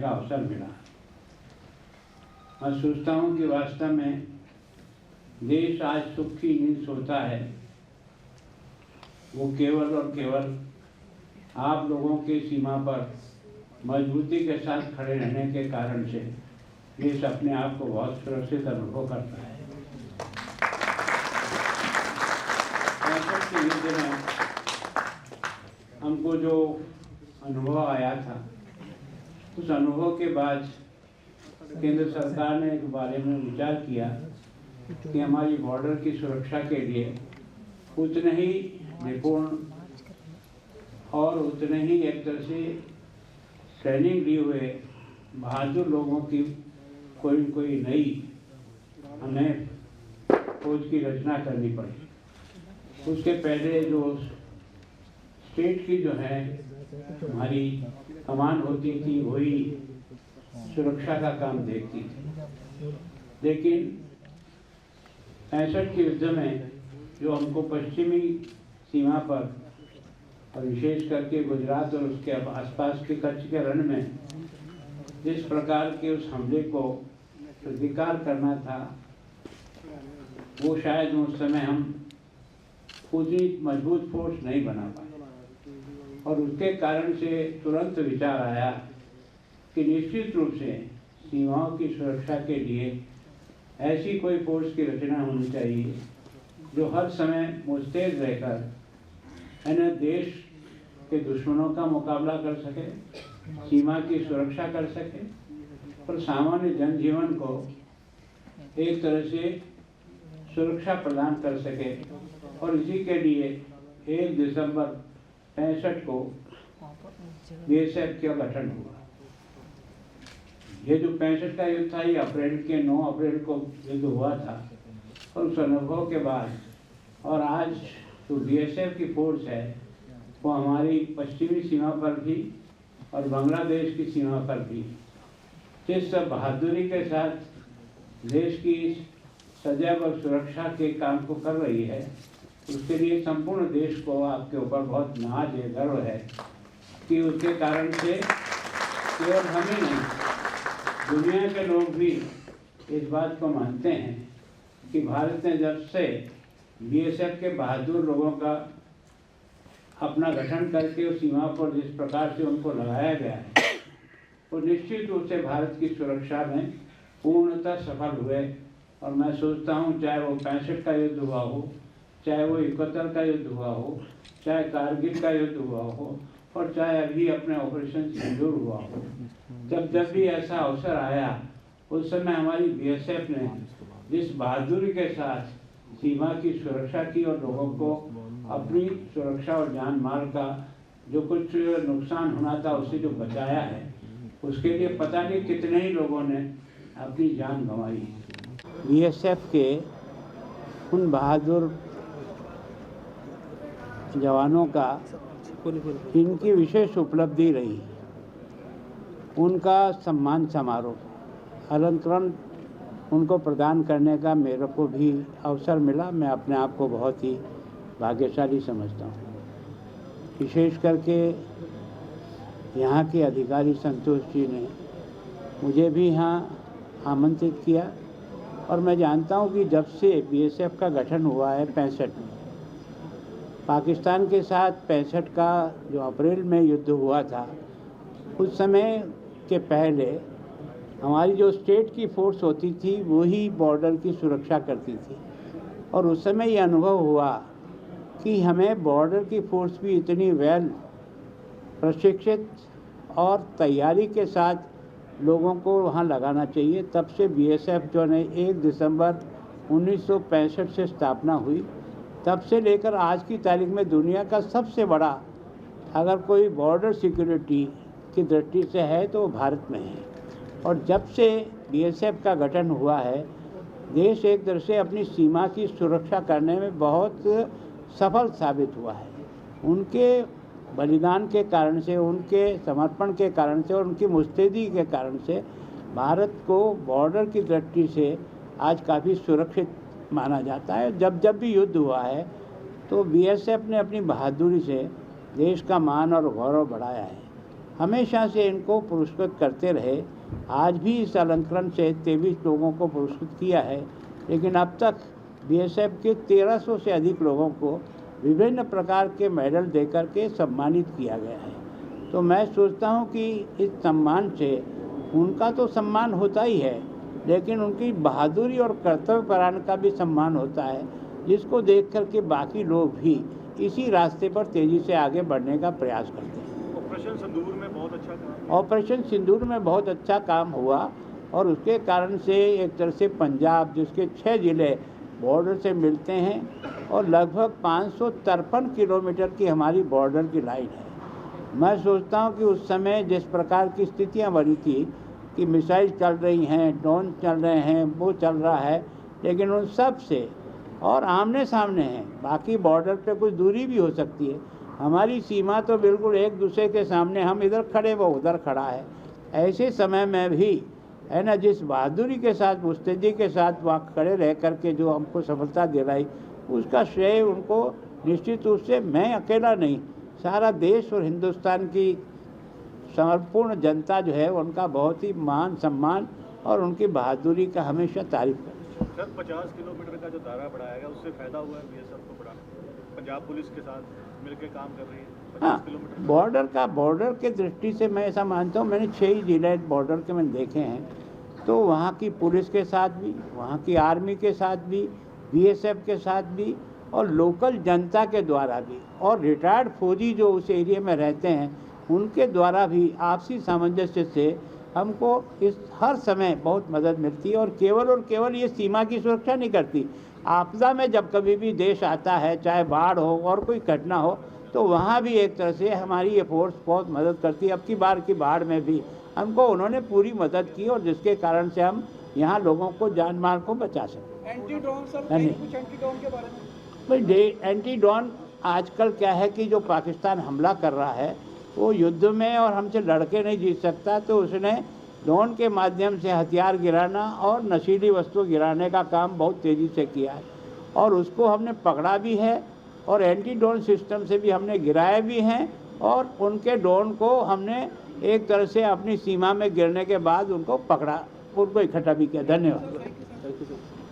का अवसर मिला। मैं सोचता हूँ कि वास्तव में देश आज सुख की नींद सोता है, वो केवल और केवल आप लोगों के सीमा पर मजबूती के साथ खड़े रहने के कारण से देश अपने आप को बहुत सुरक्षित अनुभव करता है। के युद्ध में हमको जो अनुभव आया था, उस अनुभव के बाद केंद्र सरकार ने इस बारे में विचार किया कि हमारी बॉर्डर की सुरक्षा के लिए उतने ही निपुण और उतने ही एक तरह से ट्रेनिंग लिए हुए बहादुर लोगों की कोई नई हमें फौज की रचना करनी पड़ी। उसके पहले जो स्टेट की जो है हमारी कमान होती थी वही सुरक्षा का काम देखती थी, लेकिन 65 के युद्ध में जो हमको पश्चिमी सीमा पर और विशेष करके गुजरात और उसके आसपास के कच्छ के रण में जिस प्रकार के उस हमले को प्रतिकार करना था, वो शायद उस समय हम उतनी मजबूत फोर्स नहीं बना पाए। और उसके कारण से तुरंत विचार आया कि निश्चित रूप से सीमाओं की सुरक्षा के लिए ऐसी कोई फोर्स की रचना होनी चाहिए जो हर समय मुस्तैद रहकर देश के दुश्मनों का मुकाबला कर सके, सीमा की सुरक्षा कर सके और सामान्य जनजीवन को एक तरह से सुरक्षा प्रदान कर सके। और इसी के लिए 1 दिसंबर 65 को बीएसएफ का गठन हुआ। ये जो 65 का युद्ध था, ये 9 अप्रैल को युद्ध हुआ था। और उस अनुभव के बाद और आज जो बीएसएफ की फोर्स है वो हमारी पश्चिमी सीमा पर भी और बांग्लादेश की सीमा पर भी जिस बहादुरी के साथ देश की सदैव सुरक्षा के काम को कर रही है, उसके लिए संपूर्ण देश को आपके ऊपर बहुत नाज है, गर्व है कि उसके कारण से केवल हम ही नहीं, दुनिया के लोग भी इस बात को मानते हैं कि भारत ने जब से बीएसएफ के बहादुर लोगों का अपना गठन करके उस सीमा पर जिस प्रकार से उनको लगाया गया है, वो निश्चित रूप से भारत की सुरक्षा में पूर्णतः सफल हुए। और मैं सोचता हूँ चाहे वो 65 का युद्ध हुआ हो, चाहे वो 71 का युद्ध हुआ हो, चाहे कारगिल का युद्ध हुआ हो और चाहे अभी अपने ऑपरेशन सिंदूर हुआ हो, जब भी ऐसा अवसर आया उस समय हमारी बीएसएफ ने जिस बहादुरी के साथ सीमा की सुरक्षा की और लोगों को अपनी सुरक्षा और जान माल का जो कुछ नुकसान होना था उससे जो बचाया है, उसके लिए पता नहीं कितने ही लोगों ने अपनी जान गंवाई। बीएसएफ के उन बहादुर जवानों का इनकी विशेष उपलब्धि रही, उनका सम्मान समारोह अलंकरण उनको प्रदान करने का मेरे को भी अवसर मिला। मैं अपने आप को बहुत ही भाग्यशाली समझता हूँ। विशेष करके यहाँ के अधिकारी संतोष जी ने मुझे भी यहाँ आमंत्रित किया और मैं जानता हूँ कि जब से बीएसएफ का गठन हुआ है 65 में, पाकिस्तान के साथ 65 का जो अप्रैल में युद्ध हुआ था, उस समय के पहले हमारी जो स्टेट की फोर्स होती थी वही बॉर्डर की सुरक्षा करती थी। और उस समय ये अनुभव हुआ कि हमें बॉर्डर की फोर्स भी इतनी वेल प्रशिक्षित और तैयारी के साथ लोगों को वहाँ लगाना चाहिए। तब से बीएसएफ जो ने 1 दिसंबर 1965 से स्थापना हुई, तब से लेकर आज की तारीख में दुनिया का सबसे बड़ा अगर कोई बॉर्डर सिक्योरिटी की दृष्टि से है तो भारत में है। और जब से बीएसएफ का गठन हुआ है, देश एक तरह से अपनी सीमा की सुरक्षा करने में बहुत सफल साबित हुआ है। उनके बलिदान के कारण से, उनके समर्पण के कारण से और उनकी मुस्तैदी के कारण से भारत को बॉर्डर की दृष्टि से आज काफ़ी सुरक्षित माना जाता है। जब भी युद्ध हुआ है तो बीएसएफ ने अपनी बहादुरी से देश का मान और गौरव बढ़ाया है। हमेशा से इनको पुरस्कृत करते रहे। आज भी इस अलंकरण से 23 लोगों को पुरस्कृत किया है, लेकिन अब तक बीएसएफ के 1300 से अधिक लोगों को विभिन्न प्रकार के मेडल देकर के सम्मानित किया गया है। तो मैं सोचता हूं कि इस सम्मान से उनका तो सम्मान होता ही है, लेकिन उनकी बहादुरी और कर्तव्य परायण का भी सम्मान होता है, जिसको देख करके बाकी लोग भी इसी रास्ते पर तेज़ी से आगे बढ़ने का प्रयास करते हैं। ऑपरेशन सिंदूर में बहुत अच्छा काम, ऑपरेशन सिंदूर में बहुत अच्छा काम हुआ और उसके कारण से एक तरह से पंजाब, जिसके 6 ज़िले बॉर्डर से मिलते हैं और लगभग 553 किलोमीटर की हमारी बॉर्डर की लाइन है। मैं सोचता हूं कि उस समय जिस प्रकार की स्थितियां बनी थी कि मिसाइल चल रही हैं, ड्रोन चल रहे हैं, वो चल रहा है, लेकिन उन सब से और आमने सामने हैं। बाकी बॉर्डर पे कुछ दूरी भी हो सकती है, हमारी सीमा तो बिल्कुल एक दूसरे के सामने, हम इधर खड़े वो उधर खड़ा है। ऐसे समय में भी है ना, जिस बहादुरी के साथ, मुस्तैदी के साथ वहाँ खड़े रह करके जो हमको सफलता दिलाई, उसका श्रेय उनको निश्चित रूप से मैं अकेला नहीं, सारा देश और हिंदुस्तान की संपूर्ण जनता जो है उनका बहुत ही मान सम्मान और उनकी बहादुरी का हमेशा तारीफ करती है। सर 50 किलोमीटर का जो दायरा बढ़ाया गया उससे फायदा हुआ है बीएसएफ को बढ़ाने, पंजाब पुलिस के साथ मिलकर काम कर रही है 50 किलोमीटर। बॉर्डर के दृष्टि से मैं ऐसा मानता हूँ, मैंने 6 ही जिले बॉर्डर के मैंने देखे हैं, तो वहाँ की पुलिस के साथ भी, वहाँ की आर्मी के साथ भी, बीएसएफ के साथ भी और लोकल जनता के द्वारा भी और रिटायर्ड फौजी जो उस एरिया में रहते हैं उनके द्वारा भी आपसी सामंजस्य से हमको इस हर समय बहुत मदद मिलती है। और केवल ये सीमा की सुरक्षा नहीं करती, आपदा में जब कभी भी देश आता है, चाहे बाढ़ हो और कोई घटना हो, तो वहाँ भी एक तरह से हमारी ये फोर्स बहुत मदद करती है। अब की बार की बाढ़ में भी हमको उन्होंने पूरी मदद की और जिसके कारण से हम यहाँ लोगों को जान माल को बचा सकें। एंटी ड्रोन सर, कुछ एंटी ड्रोन के बारे में? भाई एंटी ड्रोन आजकल क्या है कि जो पाकिस्तान हमला कर रहा है वो युद्ध में और हमसे लड़के नहीं जीत सकता, तो उसने ड्रोन के माध्यम से हथियार गिराना और नशीली वस्तु गिराने का काम बहुत तेज़ी से किया है और उसको हमने पकड़ा भी है और एंटी ड्रोन सिस्टम से भी हमने गिराए भी हैं और उनके ड्रोन को हमने एक तरह से अपनी सीमा में गिरने के बाद उनको पकड़ा, उनको इकट्ठा भी किया। धन्यवाद।